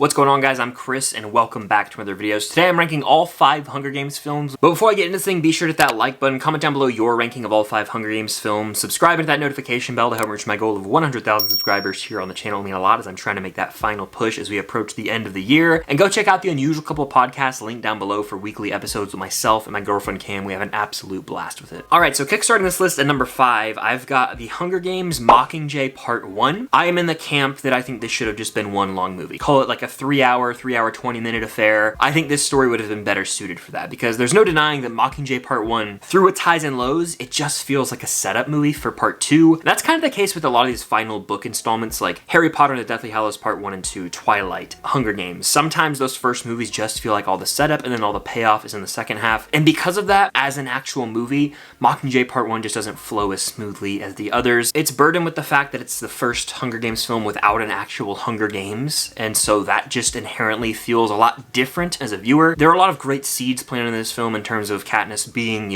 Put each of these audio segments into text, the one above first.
What's going on, guys? I'm Chris and welcome back to another videos. Today I'm ranking all 5 Hunger Games films. But before I get into this thing, be sure to hit that like button, comment down below your ranking of all 5 Hunger Games films, subscribe and hit that notification bell to help reach my goal of 100,000 subscribers here on the channel. It will mean a lot as I'm trying to make that final push as we approach the end of the year. And go check out the Unusual Couple podcast link down below for weekly episodes with myself and my girlfriend Cam. We have an absolute blast with it. Alright, so kickstarting this list at number 5, I've got the Hunger Games Mockingjay Part 1. I am in the camp that I think this should have just been one long movie. Call it like a 3-hour, 20-minute affair. I think this story would have been better suited for that because there's no denying that Mockingjay Part 1, through its highs and lows, it just feels like a setup movie for Part 2. And that's kind of the case with a lot of these final book installments like Harry Potter and the Deathly Hallows Part 1 and 2, Twilight, Hunger Games. Sometimes those first movies just feel like all the setup and then all the payoff is in the second half. And because of that, as an actual movie, Mockingjay Part 1 just doesn't flow as smoothly as the others. It's burdened with the fact that it's the first Hunger Games film without an actual Hunger Games, and so that just inherently feels a lot different as a viewer. There are a lot of great seeds planted in this film in terms of Katniss being,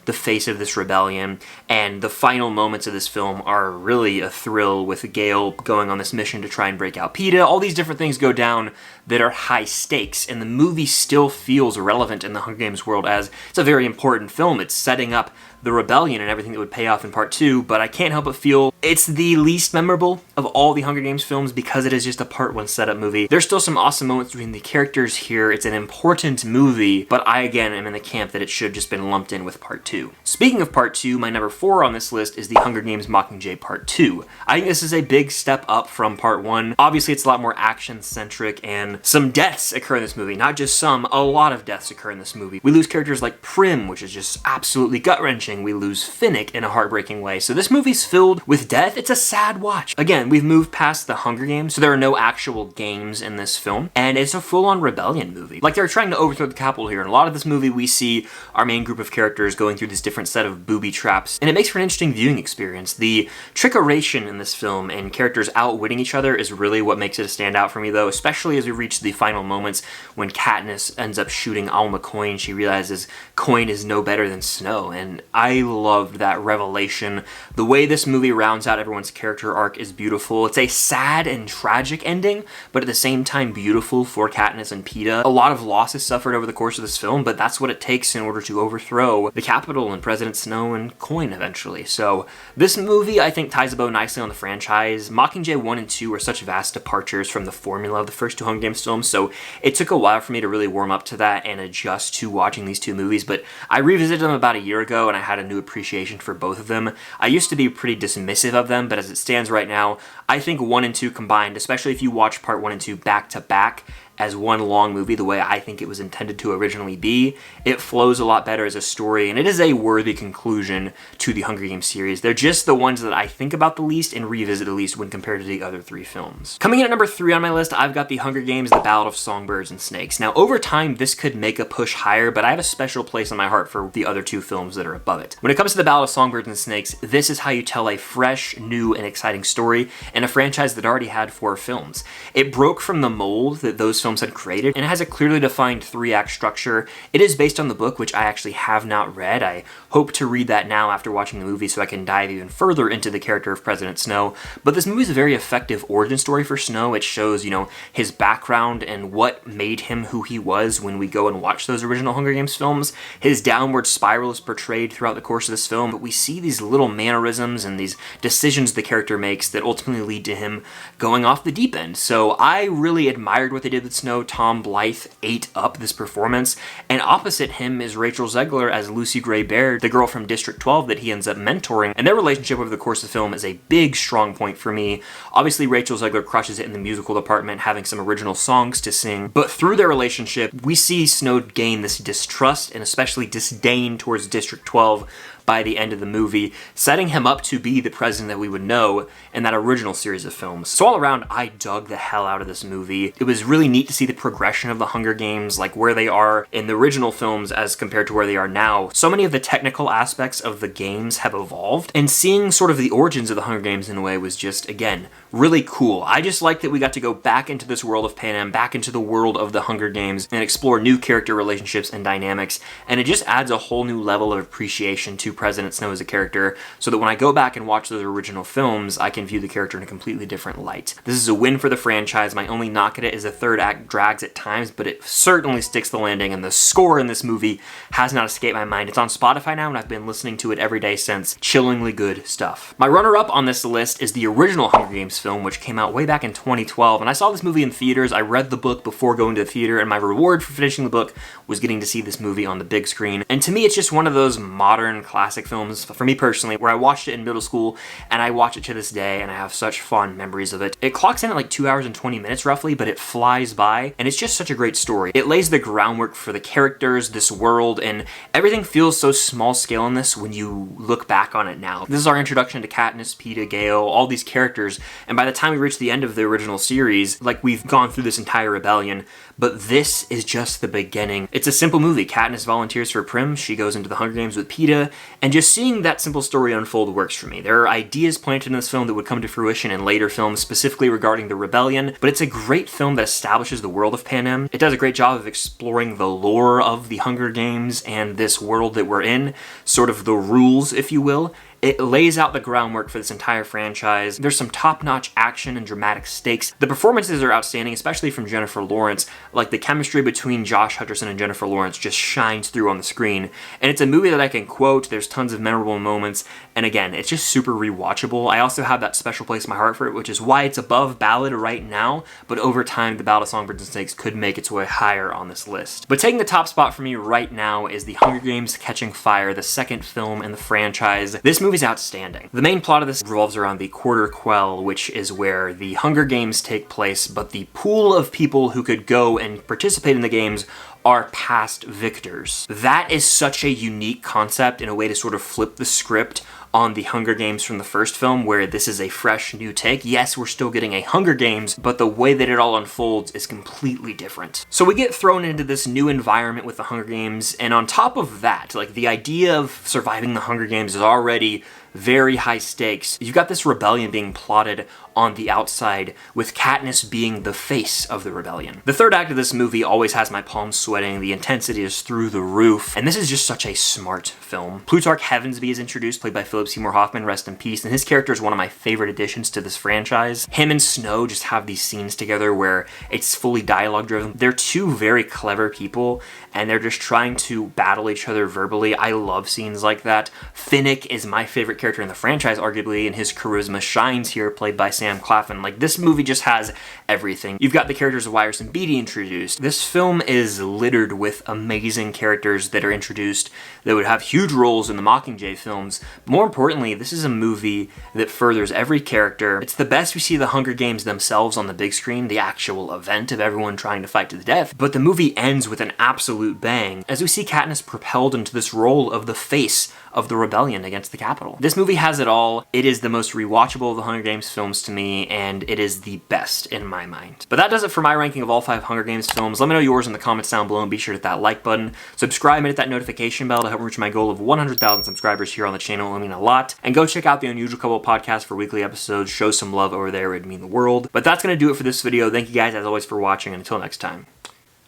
the face of this rebellion, and the final moments of this film are really a thrill with Gale going on this mission to try and break out PETA. All these different things go down that are high stakes, and the movie still feels relevant in the Hunger Games world as it's a very important film. It's setting up the rebellion and everything that would pay off in Part 2, but I can't help but feel it's the least memorable of all the Hunger Games films because it is just a Part 1 setup movie. There's still some awesome moments between the characters here. It's an important movie, but I, again, am in the camp that it should have just been lumped in with Part 2. Speaking of Part 2, my number 4 on this list is the Hunger Games Mockingjay Part 2. I think this is a big step up from Part 1. Obviously, it's a lot more action-centric, and some deaths occur in this movie. Not just some, a lot of deaths occur in this movie. We lose characters like Prim, which is just absolutely gut-wrenching. We lose Finnick in a heartbreaking way. So this movie's filled with death. It's a sad watch. Again, we've moved past the Hunger Games, so there are no actual games in this film, and it's a full-on rebellion movie. Like, they're trying to overthrow the Capitol here. In a lot of this movie, we see our main group of characters going through this different set of booby traps, and it makes for an interesting viewing experience. The trickeration in this film and characters outwitting each other is really what makes it a standout for me, though, especially as we reach the final moments when Katniss ends up shooting Alma Coin. She realizes Coin is no better than Snow, and I loved that revelation. The way this movie rounds out everyone's character arc is beautiful. It's a sad and tragic ending, but at the same time beautiful for Katniss and PETA. A lot of loss is suffered over the course of this film, but that's what it takes in order to overthrow the Capitol and President Snow and Coin eventually. So this movie, I think, ties a bow nicely on the franchise. Mockingjay 1 and 2 are such vast departures from the formula of the first 2 Hunger Games films, so it took a while for me to really warm up to that and adjust to watching these 2 movies, but I revisited them about a year ago and I had a new appreciation for both of them. I used to be pretty dismissive of them, but as it stands right now, I think 1 and 2 combined, especially if you watch Part 1 and 2 back to back, as one long movie the way I think it was intended to originally be, it flows a lot better as a story, and it is a worthy conclusion to the Hunger Games series. They're just the ones that I think about the least and revisit the least when compared to the other 3 films. Coming in at number 3 on my list, I've got the Hunger Games, The Ballad of Songbirds and Snakes. Now, over time, this could make a push higher, but I have a special place in my heart for the other 2 films that are above it. When it comes to The Ballad of Songbirds and Snakes, this is how you tell a fresh, new, and exciting story in a franchise that already had 4 films. It broke from the mold that those films had created, and it has a clearly defined 3-act structure. It is based on the book, which I actually have not read. I hope to read that now after watching the movie so I can dive even further into the character of President Snow. But this movie is a very effective origin story for Snow. It shows, his background and what made him who he was when we go and watch those original Hunger Games films. His downward spiral is portrayed throughout the course of this film, but we see these little mannerisms and these decisions the character makes that ultimately lead to him going off the deep end. So I really admired what they did with Snow. Tom Blyth ate up this performance, and opposite him is Rachel Zegler as Lucy Gray Baird, the girl from District 12 that he ends up mentoring, and their relationship over the course of the film is a big strong point for me. Obviously, Rachel Zegler crushes it in the musical department, having some original songs to sing, but through their relationship, we see Snow gain this distrust and especially disdain towards District 12 by the end of the movie, setting him up to be the president that we would know in that original series of films. So all around, I dug the hell out of this movie. It was really neat to see the progression of the Hunger Games, like where they are in the original films as compared to where they are now. So many of the technical aspects of the games have evolved, and seeing sort of the origins of the Hunger Games in a way was just, again, really cool. I just like that we got to go back into this world of Panem, back into the world of the Hunger Games, and explore new character relationships and dynamics, and it just adds a whole new level of appreciation to President Snow as a character, so that when I go back and watch those original films, I can view the character in a completely different light. This is a win for the franchise. My only knock at it is the third act drags at times, but it certainly sticks the landing, and the score in this movie has not escaped my mind. It's on Spotify now, and I've been listening to it every day since. Chillingly good stuff. My runner-up on this list is the original Hunger Games film, which came out way back in 2012, and I saw this movie in theaters. I read the book before going to the theater, and my reward for finishing the book was getting to see this movie on the big screen. And to me, it's just one of those modern classic films, for me personally, where I watched it in middle school, and I watch it to this day, and I have such fond memories of it. It clocks in at like 2 hours and 20 minutes roughly, but it flies by, and it's just such a great story. It lays the groundwork for the characters, this world, and everything feels so small scale in this when you look back on it now. This is our introduction to Katniss, Peeta, Gale, all these characters, and by the time we reach the end of the original series, like, we've gone through this entire rebellion, but this is just the beginning. It's a simple movie. Katniss volunteers for Prim, she goes into the Hunger Games with Peeta, and just seeing that simple story unfold works for me. There are ideas planted in this film that would come to fruition in later films, specifically regarding the rebellion, but it's a great film that establishes the world of Panem. It does a great job of exploring the lore of the Hunger Games and this world that we're in, sort of the rules, if you will. It lays out the groundwork for this entire franchise. There's some top-notch action and dramatic stakes. The performances are outstanding, especially from Jennifer Lawrence. Like, the chemistry between Josh Hutcherson and Jennifer Lawrence just shines through on the screen. And it's a movie that I can quote. There's tons of memorable moments. And again, it's just super rewatchable. I also have that special place in my heart for it, which is why it's above Ballad right now. But over time, the Ballad of Songbirds and Snakes could make its way higher on this list. But taking the top spot for me right now is The Hunger Games: Catching Fire, the second film in the franchise. This movie's outstanding. The main plot of this revolves around the Quarter Quell, which is where the Hunger Games take place, but the pool of people who could go and participate in the games are past victors. That is such a unique concept in a way to sort of flip the script on the Hunger Games from the first film, where this is a fresh new take. Yes, we're still getting a Hunger Games, but the way that it all unfolds is completely different. So we get thrown into this new environment with the Hunger Games, and on top of that, like, the idea of surviving the Hunger Games is already very high stakes. You've got this rebellion being plotted on the outside, with Katniss being the face of the rebellion. The third act of this movie always has my palms sweating. The intensity is through the roof, and this is just such a smart film. Plutarch Heavensbee is introduced, played by Philip Seymour Hoffman, rest in peace, and his character is one of my favorite additions to this franchise. Him and Snow just have these scenes together where it's fully dialogue driven. They're two very clever people, and they're just trying to battle each other verbally. I love scenes like that. Finnick is my favorite character in the franchise, arguably, and his charisma shines here, played by Sam Claflin. Like, this movie just has everything. You've got the characters of Wyrus and Beatty introduced. This film is littered with amazing characters that are introduced that would have huge roles in the Mockingjay films. But more importantly, this is a movie that furthers every character. It's the best we see the Hunger Games themselves on the big screen, the actual event of everyone trying to fight to the death, but the movie ends with an absolute bang as we see Katniss propelled into this role of the face of the rebellion against the Capitol. This movie has it all. It is the most rewatchable of the Hunger Games films to me, and it is the best in my mind. But that does it for my ranking of all 5 Hunger Games films. Let me know yours in the comments down below, and be sure to hit that like button, subscribe, and hit that notification bell to help reach my goal of 100,000 subscribers here on the channel. It would mean a lot. And go check out the Unusual Couple podcast for weekly episodes. Show some love over there. It would mean the world. But that's going to do it for this video. Thank you guys, as always, for watching, and until next time,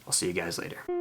I'll see you guys later.